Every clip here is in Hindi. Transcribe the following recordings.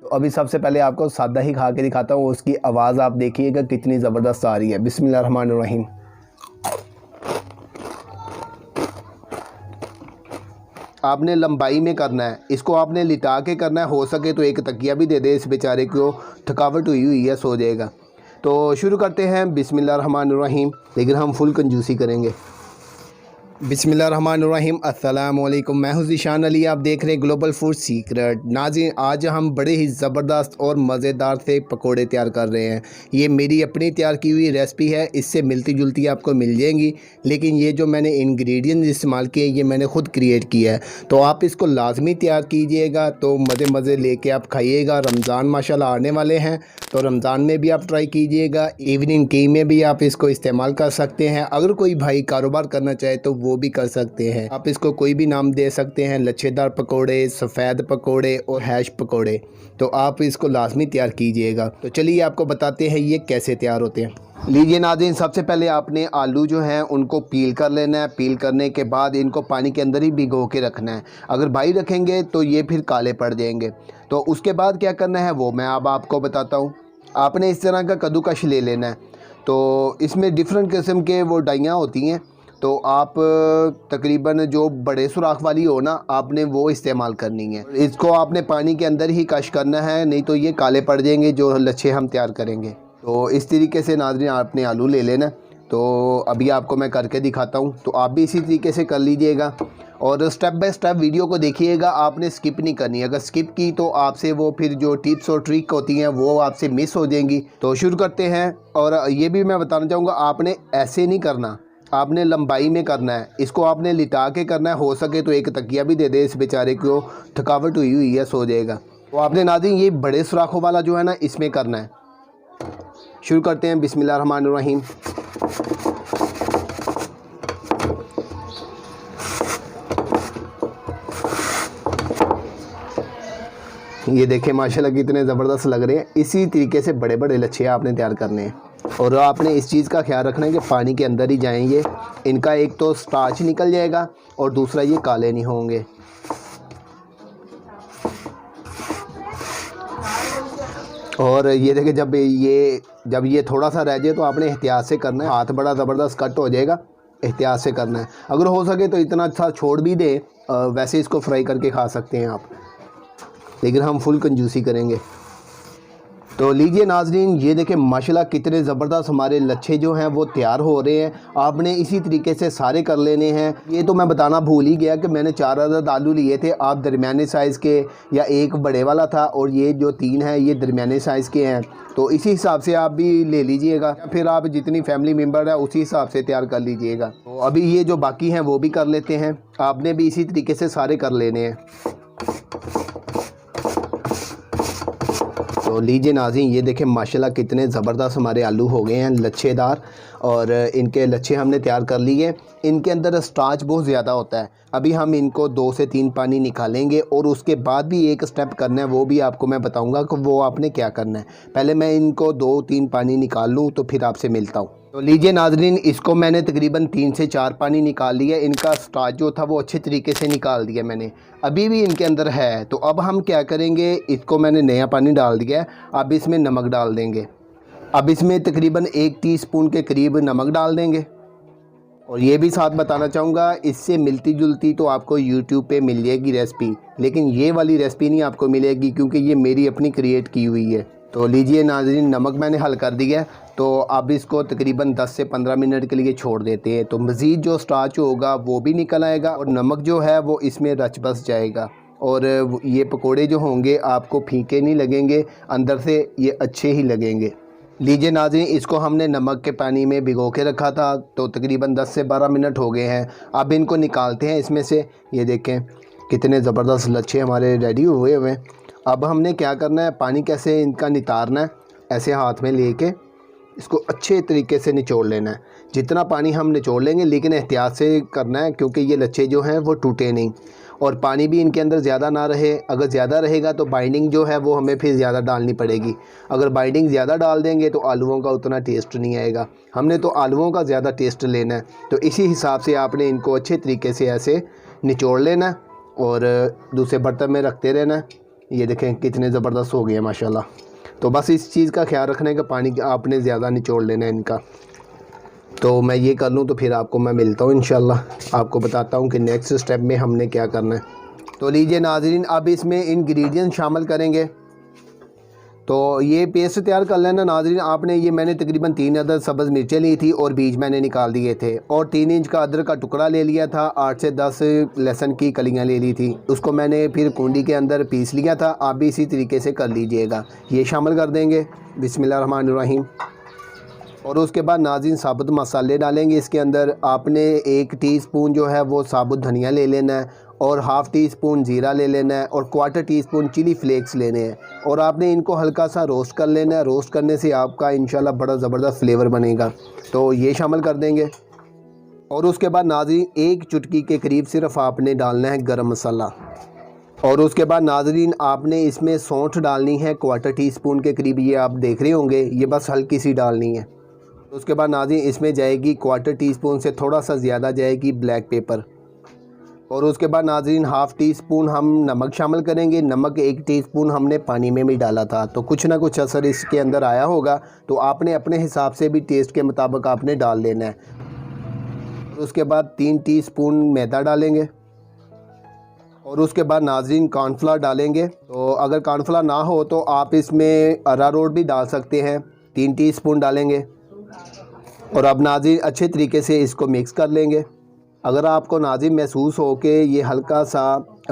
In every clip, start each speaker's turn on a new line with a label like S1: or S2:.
S1: अभी सबसे पहले आपको सादा ही खा के दिखाता हूँ, उसकी आवाज़ आप देखिएगा कितनी ज़बरदस्त आ रही है। बिस्मिल्लाहिर्रहमानिर्रहीम। आपने लंबाई में करना है, इसको आपने लिटा के करना है, हो सके तो एक तकिया भी दे दे इस बेचारे को, थकावट हुई हुई है, सो जाएगा। तो शुरू करते हैं बिस्मिल्लाहिर्रहमानिर्रहीम, लेकिन हम फुल कंजूसी करेंगे। बिस्मिल्लाहिर्रहमानिर्रहीम। अस्सलाम वालेकुम, मैं हूं ज़ीशान अली, आप देख रहे हैं ग्लोबल फूड सीक्रेट। नाज़रीन, आज हम बड़े ही ज़बरदस्त और मज़ेदार से पकोड़े तैयार कर रहे हैं। ये मेरी अपनी तैयार की हुई रेसिपी है, इससे मिलती जुलती आपको मिल जाएंगी, लेकिन ये जो मैंने इंग्रेडिएंट इस्तेमाल किए ये मैंने ख़ुद क्रिएट किया है। तो आप इसको लाजमी तैयार कीजिएगा, तो मज़े लेके आप खाइएगा। रमज़ान माशाल्लाह आने वाले हैं, तो रमज़ान में भी आप ट्राई कीजिएगा। इवनिंग टी में भी आप इसको इस्तेमाल कर सकते हैं। अगर कोई भाई कारोबार करना चाहे तो वो भी कर सकते हैं। आप इसको कोई भी नाम दे सकते हैं, लच्छेदार पकोड़े, सफ़ेद पकोड़े और हैश पकोड़े। तो आप इसको लाजमी तैयार कीजिएगा। तो चलिए आपको बताते हैं ये कैसे तैयार होते हैं। लीजिए नाज़रीन, सबसे पहले आपने आलू जो हैं उनको पील कर लेना है। पील करने के बाद इनको पानी के अंदर ही भिगो के रखना है। अगर बाहर रखेंगे तो ये फिर काले पड़ जाएंगे। तो उसके बाद क्या करना है वो मैं अब आपको बताता हूँ। आपने इस तरह का कद्दूकश ले लेना है। तो इसमें डिफरेंट किस्म के वो डाइयाँ होती हैं, तो आप तकरीबन जो बड़े सुराख वाली हो ना, आपने वो इस्तेमाल करनी है। इसको आपने पानी के अंदर ही कश करना है, नहीं तो ये काले पड़ जाएंगे जो लच्छे हम तैयार करेंगे। तो इस तरीके से नाज़रीन आपने आलू ले लेना। तो अभी आपको मैं करके दिखाता हूँ, तो आप भी इसी तरीके से कर लीजिएगा और स्टेप बाय स्टेप वीडियो को देखिएगा। आपने स्किप नहीं करनी, अगर स्किप की तो आपसे वो फिर जो टिप्स और ट्रिक होती हैं वो आपसे मिस हो जाएंगी। तो शुरू करते हैं। और ये भी मैं बताना चाहूँगा, आपने ऐसे नहीं करना, आपने लंबाई में करना है। इसको आपने लिटा के करना है, हो सके तो एक तकिया भी दे दे इस बेचारे को, थकावट हुई हुई है, सो जाएगा। तो आपने नाज़रीन ये बड़े सुराखों वाला जो है ना, इसमें करना है। शुरू करते हैं बिस्मिल्लाहिर्रहमानिर्रहीम। ये देखें माशाल्लाह कितने ज़बरदस्त लग रहे हैं। इसी तरीके से बड़े बड़े लच्छे आपने तैयार करने हैं। और आपने इस चीज़ का ख्याल रखना है कि पानी के अंदर ही जाएंगे। इनका एक तो स्टार्च निकल जाएगा और दूसरा ये काले नहीं होंगे। और ये देखें, जब ये थोड़ा सा रह जाए तो आपने एहतियात से करना है, हाथ बड़ा ज़बरदस्त कट हो जाएगा, एहतियात से करना है। अगर हो सके तो इतना अच्छा छोड़ भी दें, वैसे इसको फ्राई करके खा सकते हैं आप, लेकिन हम फुल कंजूसी करेंगे। तो लीजिए नाज़रीन, ये देखें माशाल्लाह कितने ज़बरदस्त हमारे लच्छे जो हैं वो तैयार हो रहे हैं। आपने इसी तरीके से सारे कर लेने हैं। ये तो मैं बताना भूल ही गया कि मैंने 4 अदद आलू लिए थे। आप दरमियाने साइज़ के, या एक बड़े वाला था और ये जो 3 हैं ये दरमियाने साइज़ के हैं। तो इसी हिसाब से आप भी ले लीजिएगा, फिर आप जितनी फैमिली मेम्बर है उसी हिसाब से तैयार कर लीजिएगा। तो अभी ये जो बाकी हैं वो भी कर लेते हैं। आपने भी इसी तरीके से सारे कर लेने हैं। तो लीजिए नाज़रीन, ये देखें माशाल्लाह कितने ज़बरदस्त हमारे आलू हो गए हैं लच्छेदार, और इनके लच्छे हमने तैयार कर लिए। इनके अंदर स्टार्च बहुत ज़्यादा होता है। अभी हम इनको 2 से 3 पानी निकालेंगे और उसके बाद भी एक स्टेप करना है, वो भी आपको मैं बताऊंगा कि वो आपने क्या करना है। पहले मैं इनको 2-3 पानी निकाल लूँ तो फिर आपसे मिलता हूँ। तो लीजिए नाज़रीन, इसको मैंने तकरीबन 3 से 4 पानी निकाल लिया। इनका स्टार्च जो था वो अच्छे तरीके से निकाल दिया मैंने, अभी भी इनके अंदर है। तो अब हम क्या करेंगे, इसको मैंने नया पानी डाल दिया है। अब इसमें नमक डाल देंगे। अब इसमें तकरीबन 1 टीस्पून के करीब नमक डाल देंगे। और ये भी साथ बताना चाहूँगा, इससे मिलती जुलती तो आपको यूट्यूब पे मिल जाएगी रेसिपी, लेकिन ये वाली रेसिपी नहीं आपको मिलेगी क्योंकि ये मेरी अपनी क्रिएट की हुई है। तो लीजिए नाज़रीन, नमक मैंने हल कर दिया। तो अब इसको तकरीबन 10 से 15 मिनट के लिए छोड़ देते हैं। तो मज़ीद जो स्टार्च होगा वो भी निकल आएगा और नमक जो है वो इसमें रच बस जाएगा। और ये पकोड़े जो होंगे आपको फीके नहीं लगेंगे, अंदर से ये अच्छे ही लगेंगे। लीजिए नाज़रीन, इसको हमने नमक के पानी में भिगो के रखा था, तो तकरीबन 10 से 12 मिनट हो गए हैं। अब इनको निकालते हैं इसमें से। ये देखें कितने ज़बरदस्त लच्छे हमारे रेडी हुए हुए हैं। अब हमने क्या करना है, पानी कैसे इनका नितारना है, ऐसे हाथ में लेके इसको अच्छे तरीके से निचोड़ लेना है। जितना पानी हम निचोड़ लेंगे, लेकिन एहतियात से करना है क्योंकि ये लच्छे जो हैं वो टूटे नहीं, और पानी भी इनके अंदर ज़्यादा ना रहे। अगर ज़्यादा रहेगा तो बाइंडिंग जो है वो हमें फिर ज़्यादा डालनी पड़ेगी। अगर बाइंडिंग ज़्यादा डाल देंगे तो आलूओं का उतना टेस्ट नहीं आएगा। हमने तो आलूओं का ज़्यादा टेस्ट लेना है, तो इसी हिसाब से आपने इनको अच्छे तरीके से ऐसे निचोड़ लेना और दूसरे बर्तन में रखते रहना। ये देखें कितने ज़बरदस्त हो गए हैं माशाल्लाह। तो बस इस चीज़ का ख्याल रखना है कि पानी आपने ज़्यादा निचोड़ लेना है इनका। तो मैं ये कर लूँ तो फिर आपको मैं मिलता हूँ इंशाल्लाह, आपको बताता हूँ कि नेक्स्ट स्टेप में हमने क्या करना है। तो लीजिए नाज़रीन, अब इसमें इंग्रेडिएंट शामिल करेंगे। तो ये पेस्ट तैयार कर लेना नाज़रीन आपने। ये मैंने तकरीबन 3 अदद सब्ज़ मिर्चें ली थी और बीज मैंने निकाल दिए थे, और 3 इंच का अदरक का टुकड़ा ले लिया था, 8 से 10 लहसुन की कलियां ले ली थी, उसको मैंने फिर कुंडी के अंदर पीस लिया था। आप भी इसी तरीके से कर लीजिएगा। ये शामिल कर देंगे बिस्मिल्लाहिर्रहमानिर्रहीम। और उसके बाद नाज़रीन साबुत मसाले डालेंगे इसके अंदर। आपने 1 टीस्पून जो है वो साबुत धनिया ले लेना है, और हाफ़ टी स्पून ज़ीरा ले लेना है, और 1/4 टीस्पून चिली फ्लेक्स लेने हैं, और आपने इनको हल्का सा रोस्ट कर लेना है। रोस्ट करने से आपका इंशाल्लाह बड़ा ज़बरदस्त फ्लेवर बनेगा। तो ये शामिल कर देंगे। और उसके बाद नाज़रीन 1 चुटकी के करीब सिर्फ आपने डालना है गरम मसाला। और उसके बाद नाज़रीन आपने इसमें सौंठ डालनी है 1/4 टीस्पून के करीब, ये आप देख रहे होंगे, ये बस हल्की सी डालनी है। उसके बाद नाज़रीन इसमें जाएगी 1/4 टीस्पून से थोड़ा सा ज़्यादा जाएगी ब्लैक पेपर। और उसके बाद नाज़रीन हाफ़ टी स्पून हम नमक शामिल करेंगे। नमक 1 टीस्पून हमने पानी में भी डाला था, तो कुछ ना कुछ असर इसके अंदर आया होगा। तो आपने अपने हिसाब से भी टेस्ट के मुताबिक आपने डाल लेना है। उसके बाद 3 टीस्पून मैदा डालेंगे। और उसके बाद नाज़रीन कॉर्नफ्लावर डालेंगे। तो अगर कॉर्नफ्लावर ना हो तो आप इसमें अरारोट भी डाल सकते हैं, 3 टीस्पून डालेंगे। और अब नाज़रीन अच्छे तरीके से इसको मिक्स कर लेंगे। अगर आपको नाज़रीन महसूस हो कि ये हल्का सा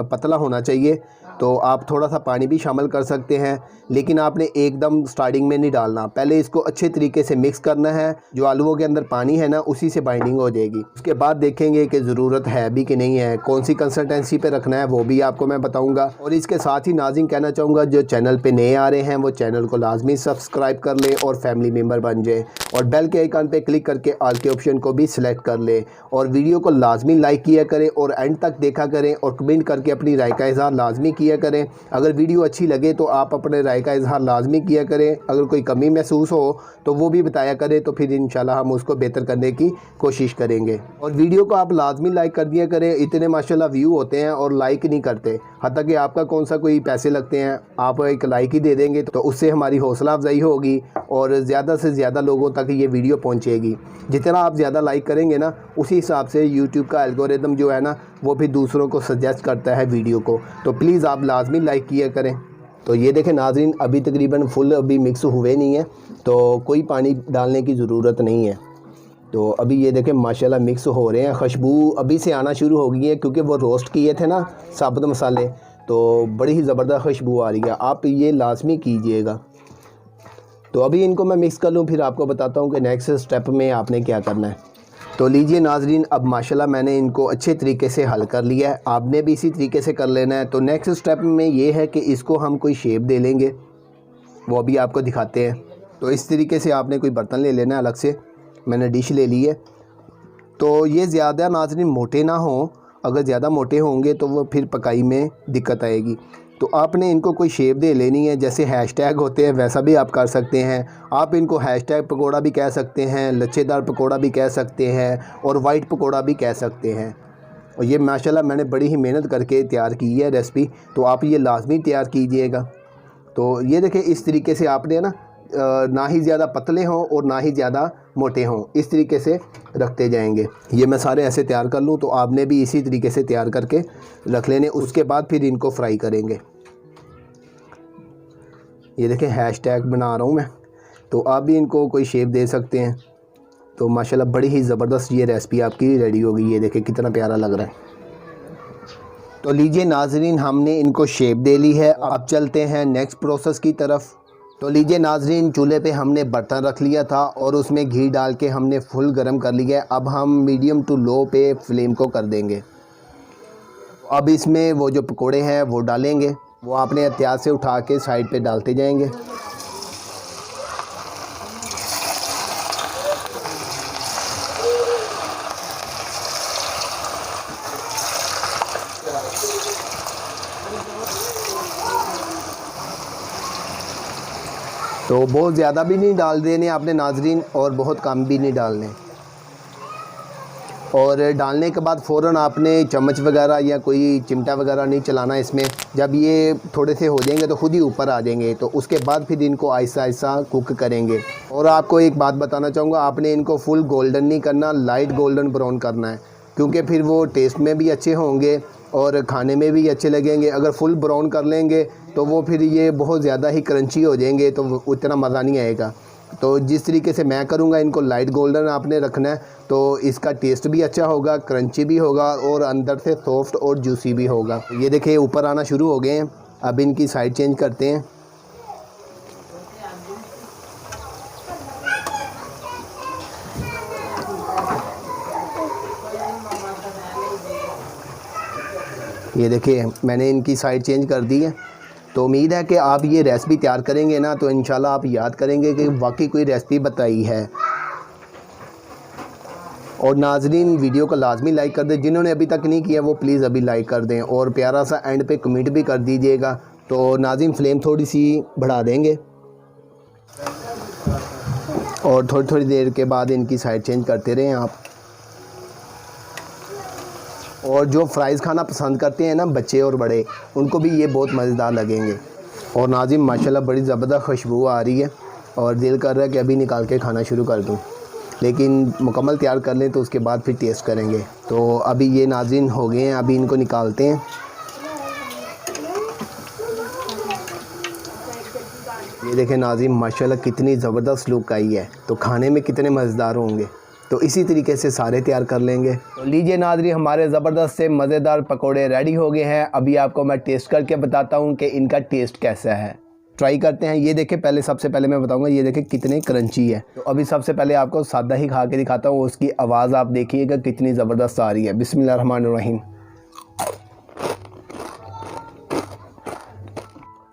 S1: पतला होना चाहिए तो आप थोड़ा सा पानी भी शामिल कर सकते हैं, लेकिन आपने एकदम स्टार्टिंग में नहीं डालना। पहले इसको अच्छे तरीके से मिक्स करना है। जो आलूओं के अंदर पानी है ना, उसी से बाइंडिंग हो जाएगी। उसके बाद देखेंगे कि ज़रूरत है भी कि नहीं है, कौन सी कंसिस्टेंसी पे रखना है वो भी आपको मैं बताऊंगा। और इसके साथ ही नाज़रीन कहना चाहूँगा, जो चैनल पर नए आ रहे हैं वो चैनल को लाजमी सब्सक्राइब कर लें और फैमिली मेम्बर बन जाए, और बेल के आइकन पर क्लिक करके ऑल के ऑप्शन को भी सिलेक्ट कर लें, और वीडियो को लाजमी लाइक किया करें और एंड तक देखा करें, और कमेंट करके अपनी राय का इज़हार लाजमी किया करें। अगर वीडियो अच्छी लगे तो आप अपने राय का इज़हार लाजमी किया करें। अगर कोई कमी महसूस हो तो वो भी बताया करें, तो फिर इंशाल्लाह हम उसको बेहतर करने की कोशिश करेंगे। और वीडियो को आप लाजमी लाइक कर दिया करें। इतने माशाल्लाह व्यू होते हैं और लाइक नहीं करते, हत्ता कि आपका कौन सा कोई पैसे लगते हैं, आप एक लाइक ही दे देंगे तो उससे हमारी हौसला अफजाई होगी और ज़्यादा से ज़्यादा लोगों तक ये वीडियो पहुँचेगी। जितना आप ज़्यादा लाइक करेंगे ना, उसी हिसाब से यूट्यूब का एल्गोरिदम जो है ना, वो भी दूसरों को सजेस्ट करता है वीडियो को। तो प्लीज़ आप लाजमी लाइक किया करें। तो ये देखें नाज़रीन, अभी तकरीबन फुल अभी मिक्स हुए नहीं है, तो कोई पानी डालने की ज़रूरत नहीं है। तो अभी ये देखें माशाल्लाह मिक्स हो रहे हैं। खुशबू अभी से आना शुरू हो गई है, क्योंकि वो रोस्ट किए थे ना साबुत मसाले, तो बड़ी ही ज़बरदस्त खुशबू आ रही है। आप ये लाजमी कीजिएगा। तो अभी इनको मैं मिक्स कर लूँ, फिर आपको बताता हूँ कि नेक्स्ट स्टेप में आपने क्या करना है। तो लीजिए नाज़रीन, अब माशाल्लाह मैंने इनको अच्छे तरीके से हल कर लिया है। आपने भी इसी तरीके से कर लेना है। तो नेक्स्ट स्टेप में ये है कि इसको हम कोई शेप दे लेंगे, वो भी आपको दिखाते हैं। तो इस तरीके से आपने कोई बर्तन ले लेना है अलग से। मैंने डिश ले ली है। तो ये ज़्यादा नाज़रीन मोटे ना हों, अगर ज़्यादा मोटे होंगे तो वो फिर पकाई में दिक्कत आएगी। तो आपने इनको कोई शेप दे लेनी है। जैसे हैशटैग होते हैं वैसा भी आप कर सकते हैं। आप इनको हैशटैग पकोड़ा भी कह सकते हैं, लच्छेदार पकोड़ा भी कह सकते हैं, और वाइट पकोड़ा भी कह सकते हैं। और ये माशाल्लाह मैंने बड़ी ही मेहनत करके तैयार की है रेसिपी, तो आप ये लाजमी तैयार कीजिएगा। तो ये देखें, इस तरीके से आपने ना ही ज़्यादा पतले हों और ना ही ज़्यादा मोटे हों, इस तरीके से रखते जाएंगे। ये मैं सारे ऐसे तैयार कर लूँ, तो आपने भी इसी तरीके से तैयार करके रख लेने। उसके बाद फिर इनको फ्राई करेंगे। ये देखें हैशटैग बना रहा हूँ मैं, तो आप भी इनको कोई शेप दे सकते हैं। तो माशाल्लाह बड़ी ही ज़बरदस्त ये रेसिपी आपकी रेडी हो गई। ये देखें कितना प्यारा लग रहा है। तो लीजिए नाज़रीन, हमने इनको शेप दे ली है। अब चलते हैं नेक्स्ट प्रोसेस की तरफ। तो लीजिए नाज़रीन, चूल्हे पे हमने बर्तन रख लिया था और उसमें घी डाल के हमने फुल गर्म कर लिया है। अब हम मीडियम टू लो पे फ्लेम को कर देंगे। अब इसमें वो जो पकोड़े हैं वो डालेंगे। वो आपने एहतियात से उठा के साइड पे डालते जाएंगे। तो बहुत ज़्यादा भी नहीं डाल देने आपने नाज़रीन, और बहुत कम भी नहीं डालने। और डालने के बाद फ़ौरन आपने चम्मच वगैरह या कोई चिमटा वगैरह नहीं चलाना इसमें। जब ये थोड़े से हो जाएंगे तो ख़ुद ही ऊपर आ जाएंगे, तो उसके बाद फिर इनको आहिस्ता आहिस्ता कुक करेंगे। और आपको एक बात बताना चाहूँगा, आपने इनको फुल गोल्डन नहीं करना, लाइट गोल्डन ब्राउन करना है, क्योंकि फिर वो टेस्ट में भी अच्छे होंगे और खाने में भी अच्छे लगेंगे। अगर फुल ब्राउन कर लेंगे तो वो फिर ये बहुत ज़्यादा ही क्रंची हो जाएंगे, तो उतना मज़ा नहीं आएगा। तो जिस तरीके से मैं करूँगा, इनको लाइट गोल्डन आपने रखना है, तो इसका टेस्ट भी अच्छा होगा, क्रंची भी होगा और अंदर से सॉफ्ट और जूसी भी होगा। ये देखिए ऊपर आना शुरू हो गए हैं। अब इनकी साइड चेंज करते हैं। ये देखिए मैंने इनकी साइड चेंज कर दी है। तो उम्मीद है कि आप ये रेसिपी तैयार करेंगे ना, तो इंशाल्लाह आप याद करेंगे कि वाकई कोई रेसिपी बताई है। और नाज़रीन, वीडियो को लाजमी लाइक कर दें, जिन्होंने अभी तक नहीं किया वो प्लीज़ अभी लाइक कर दें और प्यारा सा एंड पे कमेंट भी कर दीजिएगा। तो नाज़रीन, फ्लेम थोड़ी सी बढ़ा देंगे और थोड़ी थोड़ी देर के बाद इनकी साइड चेंज करते रहें आप। और जो फ्राइज़ खाना पसंद करते हैं ना बच्चे और बड़े, उनको भी ये बहुत मज़ेदार लगेंगे। और नाज़रीन, माशाल्लाह बड़ी ज़बरदस्त खुशबू आ रही है और दिल कर रहा है कि अभी निकाल के खाना शुरू कर दूं, लेकिन मुकम्मल तैयार कर लें तो उसके बाद फिर टेस्ट करेंगे। तो अभी ये नाज़रीन हो गए हैं, अभी इनको निकालते हैं। ये देखें नाज़रीन, माशाल्लाह कितनी ज़बरदस्त लुक आई है, तो खाने में कितने मज़ेदार होंगे। तो इसी तरीके से सारे तैयार कर लेंगे। तो लीजिए नाज़रीन, हमारे ज़बरदस्त से मज़ेदार पकोड़े रेडी हो गए हैं। अभी आपको मैं टेस्ट करके बताता हूँ कि इनका टेस्ट कैसा है। ट्राई करते हैं। ये देखें, सबसे पहले मैं बताऊँगा, ये देखें कितने क्रंची है। तो अभी सबसे पहले आपको सादा ही खा के दिखाता हूँ, उसकी आवाज़ आप देखिएगा कितनी ज़बरदस्त आ रही है। बिस्मिल्लाहिर्रहमानिर्रहीम।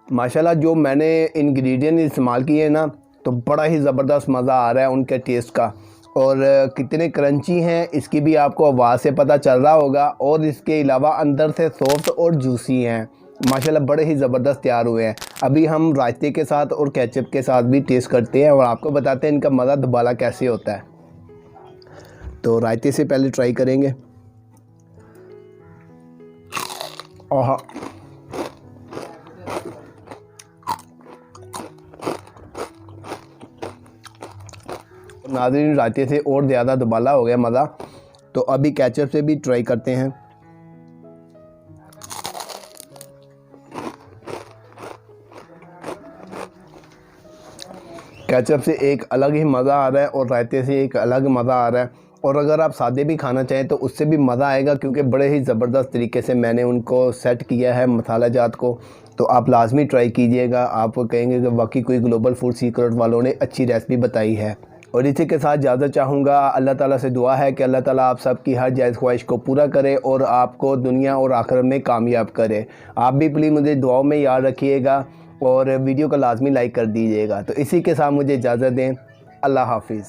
S1: माशाल्लाह जो मैंने इंग्रेडिएंट इस्तेमाल किए ना, तो बड़ा ही ज़बरदस्त मज़ा आ रहा है उनके टेस्ट का। और कितने क्रंची हैं इसकी भी आपको आवाज़ से पता चल रहा होगा। और इसके अलावा अंदर से सॉफ्ट और जूसी हैं। माशाल्लाह बड़े ही ज़बरदस्त तैयार हुए हैं। अभी हम रायते के साथ और केचप के साथ भी टेस्ट करते हैं और आपको बताते हैं इनका मज़ा दुबाला कैसे होता है। तो रायते से पहले ट्राई करेंगे। ओह, नाज़रीन, रायते से और ज़्यादा दुबाला हो गया मज़ा। तो अभी केचप से भी ट्राई करते हैं। केचप से एक अलग ही मज़ा आ रहा है और रायते से एक अलग मज़ा आ रहा है। और अगर आप सादे भी खाना चाहें तो उससे भी मज़ा आएगा, क्योंकि बड़े ही ज़बरदस्त तरीके से मैंने उनको सेट किया है मसाला जात को। तो आप लाजमी ट्राई कीजिएगा। आप कहेंगे कि वाकई कोई ग्लोबल फूड सीक्रेट वालों ने अच्छी रेसिपी बताई है। और इसी के साथ इजाज़त चाहूँगा। अल्लाह ताला से दुआ है कि अल्लाह ताला आप सबकी हर जायज़ ख्वाहिश को पूरा करे और आपको दुनिया और आखिरत में कामयाब करे। आप भी प्लीज़ मुझे दुआओं में याद रखिएगा और वीडियो को लाजमी लाइक कर दीजिएगा। तो इसी के साथ मुझे इजाज़त दें। अल्लाह हाफिज़।